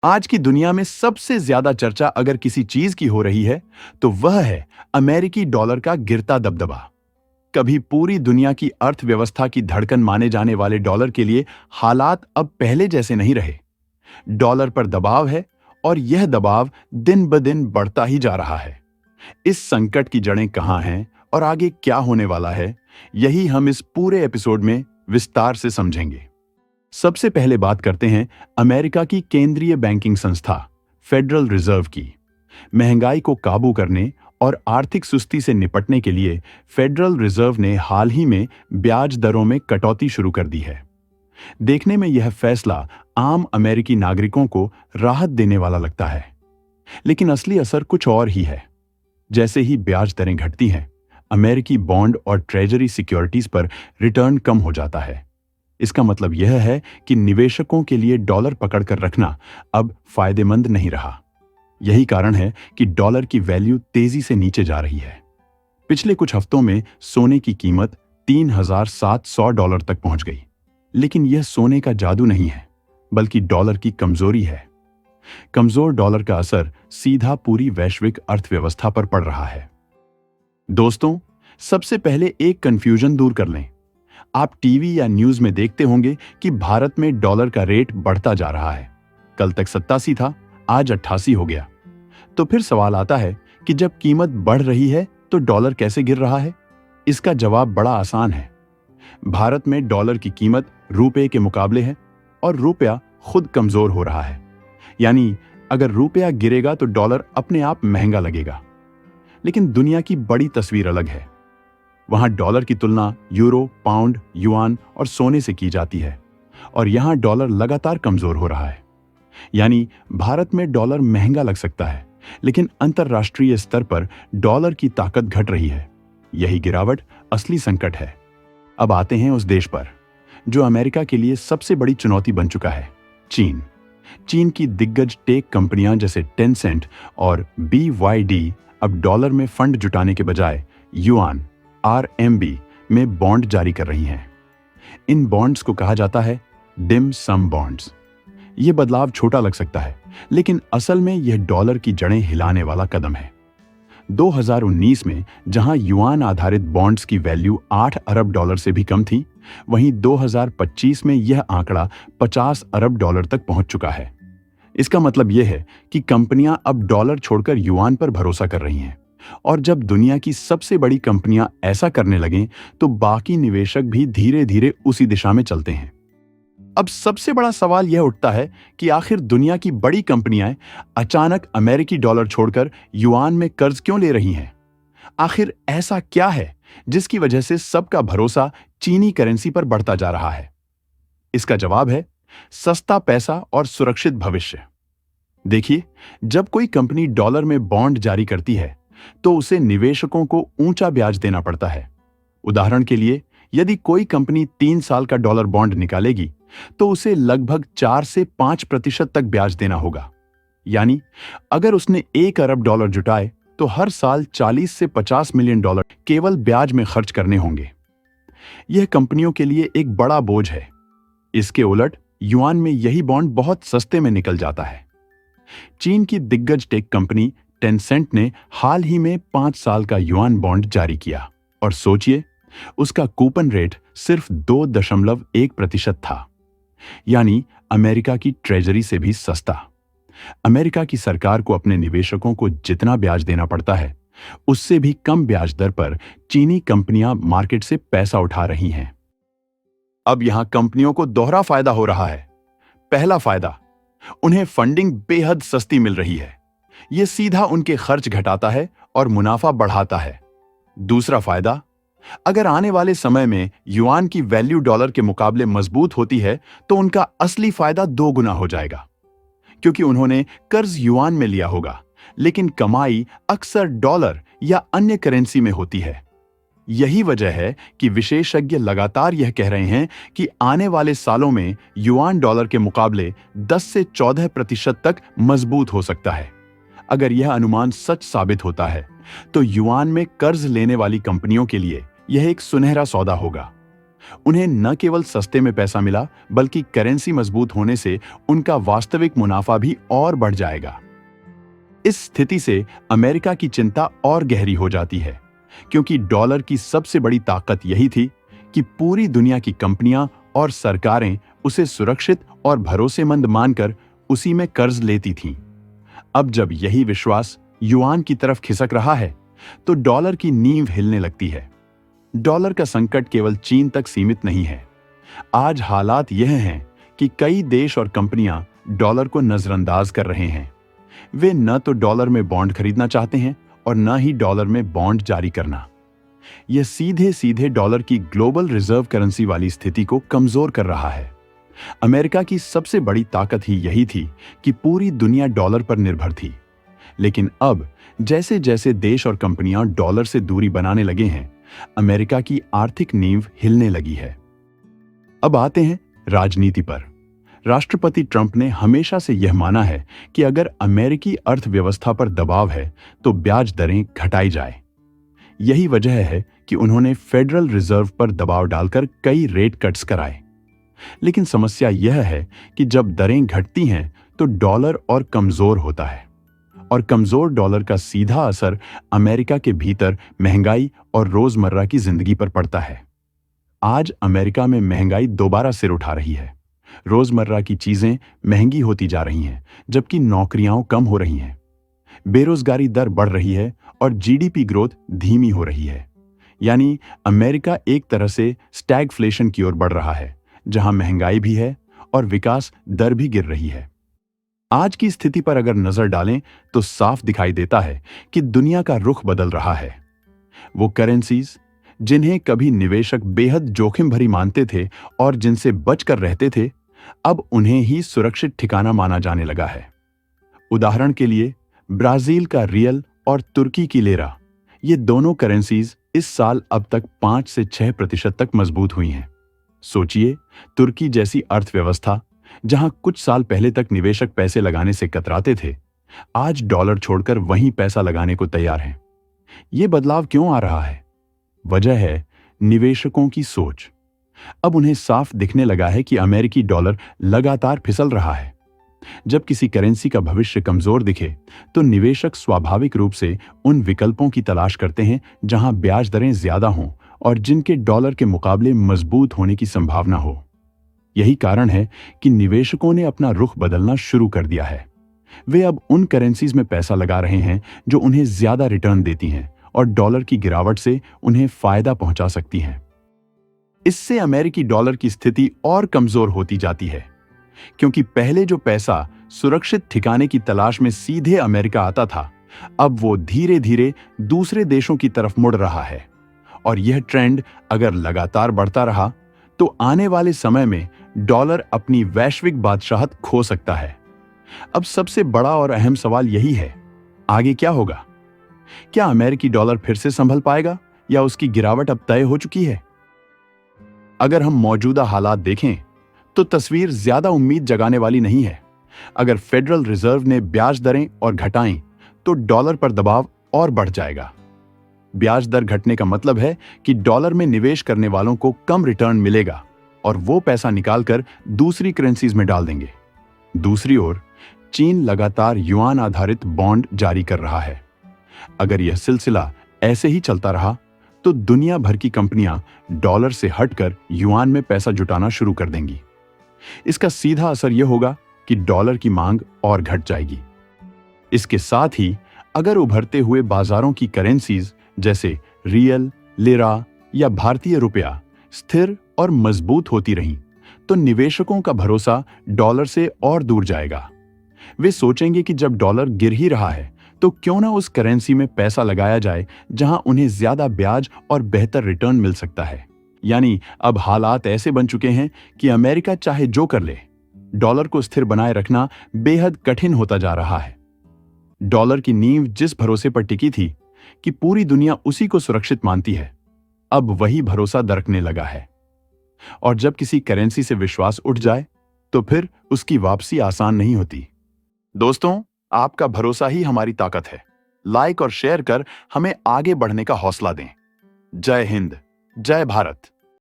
आज की दुनिया में सबसे ज्यादा चर्चा अगर किसी चीज की हो रही है तो वह है अमेरिकी डॉलर का गिरता दबदबा। कभी पूरी दुनिया की अर्थव्यवस्था की धड़कन माने जाने वाले डॉलर के लिए हालात अब पहले जैसे नहीं रहे। डॉलर पर दबाव है और यह दबाव दिन ब दिन बढ़ता ही जा रहा है। इस संकट की जड़ें कहां हैं और आगे क्या होने वाला है, यही हम इस पूरे एपिसोड में विस्तार से समझेंगे। सबसे पहले बात करते हैं अमेरिका की केंद्रीय बैंकिंग संस्था फेडरल रिजर्व की। महंगाई को काबू करने और आर्थिक सुस्ती से निपटने के लिए फेडरल रिजर्व ने हाल ही में ब्याज दरों में कटौती शुरू कर दी है। देखने में यह फैसला आम अमेरिकी नागरिकों को राहत देने वाला लगता है, लेकिन असली असर कुछ और ही है। जैसे ही ब्याज दरें घटती हैं, अमेरिकी बॉन्ड और ट्रेजरी सिक्योरिटीज पर रिटर्न कम हो जाता है। इसका मतलब यह है कि निवेशकों के लिए डॉलर पकड़कर रखना अब फायदेमंद नहीं रहा। यही कारण है कि डॉलर की वैल्यू तेजी से नीचे जा रही है। पिछले कुछ हफ्तों में सोने की कीमत $3,700 तक पहुंच गई। लेकिन यह सोने का जादू नहीं है, बल्कि डॉलर की कमजोरी है। कमजोर डॉलर का असर सीधा पूरी वैश्विक अर्थव्यवस्था पर पड़ रहा है। दोस्तों, सबसे पहले एक कंफ्यूजन दूर कर लें। आप टीवी या न्यूज में देखते होंगे कि भारत में डॉलर का रेट बढ़ता जा रहा है। कल तक 87 था, आज 88 हो गया। तो फिर सवाल आता है कि जब कीमत बढ़ रही है तो डॉलर कैसे गिर रहा है? इसका जवाब बड़ा आसान है। भारत में डॉलर की कीमत रुपए के मुकाबले है और रुपया खुद कमजोर हो रहा है। यानी अगर रुपया गिरेगा तो डॉलर अपने आप महंगा लगेगा। लेकिन दुनिया की बड़ी तस्वीर अलग है। वहां डॉलर की तुलना यूरो, पाउंड, युआन और सोने से की जाती है, और यहां डॉलर लगातार कमजोर हो रहा है। यानी भारत में डॉलर महंगा लग सकता है, लेकिन अंतरराष्ट्रीय स्तर पर डॉलर की ताकत घट रही है। यही गिरावट असली संकट है। अब आते हैं उस देश पर जो अमेरिका के लिए सबसे बड़ी चुनौती बन चुका है, चीन। चीन की दिग्गज टेक कंपनियां जैसे टेंसेंट और BYD अब डॉलर में फंड जुटाने के बजाय युआन RMB में बॉन्ड जारी कर रही हैं। इन बॉन्ड्स को कहा जाता है डिम सम बॉन्ड्स। यह बदलाव छोटा लग सकता है, लेकिन असल में यह डॉलर की जड़ें हिलाने वाला कदम है। 2019 में जहां युआन आधारित बॉन्ड्स की वैल्यू $8 अरब से भी कम थी, वहीं 2025 में यह आंकड़ा $50 अरब तक पहुंच चुका है। इसका मतलब यह है कि कंपनियां अब डॉलर छोड़कर युआन पर भरोसा कर रही हैं, और जब दुनिया की सबसे बड़ी कंपनियां ऐसा करने लगें तो बाकी निवेशक भी धीरे धीरे उसी दिशा में चलते हैं। अब सबसे बड़ा सवाल यह उठता है कि आखिर दुनिया की बड़ी कंपनियां अचानक अमेरिकी डॉलर छोड़कर युआन में कर्ज क्यों ले रही हैं? आखिर ऐसा क्या है जिसकी वजह से सबका भरोसा चीनी करेंसी पर बढ़ता जा रहा है? इसका जवाब है सस्ता पैसा और सुरक्षित भविष्य। देखिए, जब कोई कंपनी डॉलर में बॉन्ड जारी करती है तो उसे निवेशकों को ऊंचा ब्याज देना पड़ता है। उदाहरण के लिए, यदि कोई कंपनी 3 साल का डॉलर बॉन्ड निकालेगी तो उसे लगभग 4 से 5% तक ब्याज देना होगा। यानी अगर उसने $1 अरब जुटाए तो हर साल 40 से 50 मिलियन डॉलर केवल ब्याज में खर्च करने होंगे। यह कंपनियों के लिए एक बड़ा बोझ है। इसके उलट युआन में यही बॉन्ड बहुत सस्ते में निकल जाता है। चीन की दिग्गज टेक कंपनी टेंसेंट ने हाल ही में 5 साल का युआन बॉन्ड जारी किया, और सोचिए, उसका कूपन रेट सिर्फ 2.1% था। यानी अमेरिका की ट्रेजरी से भी सस्ता। अमेरिका की सरकार को अपने निवेशकों को जितना ब्याज देना पड़ता है, उससे भी कम ब्याज दर पर चीनी कंपनियां मार्केट से पैसा उठा रही हैं। अब यहां कंपनियों को दोहरा फायदा हो रहा है। पहला फायदा, उन्हें फंडिंग बेहद सस्ती मिल रही है। यह सीधा उनके खर्च घटाता है और मुनाफा बढ़ाता है। दूसरा फायदा, अगर आने वाले समय में युआन की वैल्यू डॉलर के मुकाबले मजबूत होती है तो उनका असली फायदा 2 गुना हो जाएगा, क्योंकि उन्होंने कर्ज युआन में लिया होगा, लेकिन कमाई अक्सर डॉलर या अन्य करेंसी में होती है। यही वजह है कि विशेषज्ञ लगातार यह कह रहे हैं कि आने वाले सालों में युआन डॉलर के मुकाबले 10 से 14% तक मजबूत हो सकता है। अगर यह अनुमान सच साबित होता है तो युआन में कर्ज लेने वाली कंपनियों के लिए यह एक सुनहरा सौदा होगा। उन्हें न केवल सस्ते में पैसा मिला, बल्कि करेंसी मजबूत होने से उनका वास्तविक मुनाफा भी और बढ़ जाएगा। इस स्थिति से अमेरिका की चिंता और गहरी हो जाती है, क्योंकि डॉलर की सबसे बड़ी ताकत यही थी कि पूरी दुनिया की कंपनियां और सरकारें उसे सुरक्षित और भरोसेमंद मानकर उसी में कर्ज लेती थीं। अब जब यही विश्वास युआन की तरफ खिसक रहा है, तो डॉलर की नींव हिलने लगती है। डॉलर का संकट केवल चीन तक सीमित नहीं है। आज हालात यह हैं कि कई देश और कंपनियां डॉलर को नजरअंदाज कर रहे हैं। वे न तो डॉलर में बॉन्ड खरीदना चाहते हैं और न ही डॉलर में बॉन्ड जारी करना। यह सीधे सीधे डॉलर की ग्लोबल रिजर्व करेंसी वाली स्थिति को कमजोर कर रहा है। अमेरिका की सबसे बड़ी ताकत ही यही थी कि पूरी दुनिया डॉलर पर निर्भर थी। लेकिन अब जैसे जैसे देश और कंपनियां डॉलर से दूरी बनाने लगे हैं, अमेरिका की आर्थिक नींव हिलने लगी है। अब आते हैं राजनीति पर। राष्ट्रपति ट्रंप ने हमेशा से यह माना है कि अगर अमेरिकी अर्थव्यवस्था पर दबाव है तो ब्याज दरें घटाई जाए। यही वजह है कि उन्होंने फेडरल रिजर्व पर दबाव डालकर कई रेट कट्स कराए। लेकिन समस्या यह है कि जब दरें घटती हैं तो डॉलर और कमजोर होता है, और कमजोर डॉलर का सीधा असर अमेरिका के भीतर महंगाई और रोजमर्रा की जिंदगी पर पड़ता है। आज अमेरिका में महंगाई दोबारा सिर उठा रही है। रोजमर्रा की चीजें महंगी होती जा रही हैं, जबकि नौकरियां कम हो रही हैं। बेरोजगारी दर बढ़ रही है और जीडीपी ग्रोथ धीमी हो रही है। यानी अमेरिका एक तरह से स्टैगफ्लेशन की ओर बढ़ रहा है, जहां महंगाई भी है और विकास दर भी गिर रही है। आज की स्थिति पर अगर नजर डालें तो साफ दिखाई देता है कि दुनिया का रुख बदल रहा है। वो करेंसीज जिन्हें कभी निवेशक बेहद जोखिम भरी मानते थे और जिनसे बचकर रहते थे, अब उन्हें ही सुरक्षित ठिकाना माना जाने लगा है। उदाहरण के लिए ब्राजील का रियल और तुर्की की लेरा, ये दोनों करेंसीज इस साल अब तक 5 से 6% तक मजबूत हुई हैं। सोचिए, तुर्की जैसी अर्थव्यवस्था जहां कुछ साल पहले तक निवेशक पैसे लगाने से कतराते थे, आज डॉलर छोड़कर वहीं पैसा लगाने को तैयार हैं। ये बदलाव क्यों आ रहा है? वजह है निवेशकों की सोच। अब उन्हें साफ दिखने लगा है कि अमेरिकी डॉलर लगातार फिसल रहा है। जब किसी करेंसी का भविष्य कमजोर दिखे, तो निवेशक स्वाभाविक रूप से उन विकल्पों की तलाश करते हैं जहां ब्याज दरें ज्यादा हों और जिनके डॉलर के मुकाबले मजबूत होने की संभावना हो। यही कारण है कि निवेशकों ने अपना रुख बदलना शुरू कर दिया है। वे अब उन करेंसीज में पैसा लगा रहे हैं जो उन्हें ज्यादा रिटर्न देती हैं और डॉलर की गिरावट से उन्हें फायदा पहुंचा सकती हैं। इससे अमेरिकी डॉलर की स्थिति और कमजोर होती जाती है, क्योंकि पहले जो पैसा सुरक्षित ठिकाने की तलाश में सीधे अमेरिका आता था, अब वो धीरे धीरे दूसरे देशों की तरफ मुड़ रहा है। और यह ट्रेंड अगर लगातार बढ़ता रहा तो आने वाले समय में डॉलर अपनी वैश्विक बादशाहत खो सकता है। अब सबसे बड़ा और अहम सवाल यही है, आगे क्या होगा? क्या अमेरिकी डॉलर फिर से संभल पाएगा या उसकी गिरावट अब तय हो चुकी है? अगर हम मौजूदा हालात देखें तो तस्वीर ज्यादा उम्मीद जगाने वाली नहीं है। अगर फेडरल रिजर्व ने ब्याज दरें और घटाएं तो डॉलर पर दबाव और बढ़ जाएगा। ब्याज दर घटने का मतलब है कि डॉलर में निवेश करने वालों को कम रिटर्न मिलेगा और वो पैसा निकालकर दूसरी करेंसीज में डाल देंगे। दूसरी ओर चीन लगातार युआन आधारित बॉन्ड जारी कर रहा है। अगर यह सिलसिला ऐसे ही चलता रहा तो दुनिया भर की कंपनियां डॉलर से हटकर युआन में पैसा जुटाना शुरू कर देंगी। इसका सीधा असर यह होगा कि डॉलर की मांग और घट जाएगी। इसके साथ ही अगर उभरते हुए बाजारों की करेंसीज जैसे रियल, लिरा या भारतीय रुपया स्थिर और मजबूत होती रहीं, तो निवेशकों का भरोसा डॉलर से और दूर जाएगा। वे सोचेंगे कि जब डॉलर गिर ही रहा है तो क्यों ना उस करेंसी में पैसा लगाया जाए जहां उन्हें ज्यादा ब्याज और बेहतर रिटर्न मिल सकता है। यानी अब हालात ऐसे बन चुके हैं कि अमेरिका चाहे जो कर ले, डॉलर को स्थिर बनाए रखना बेहद कठिन होता जा रहा है। डॉलर की नींव जिस भरोसे पर टिकी थी कि पूरी दुनिया उसी को सुरक्षित मानती है, अब वही भरोसा दरकने लगा है। और जब किसी करेंसी से विश्वास उठ जाए तो फिर उसकी वापसी आसान नहीं होती। दोस्तों, आपका भरोसा ही हमारी ताकत है। लाइक और शेयर कर हमें आगे बढ़ने का हौसला दें। जय हिंद, जय भारत।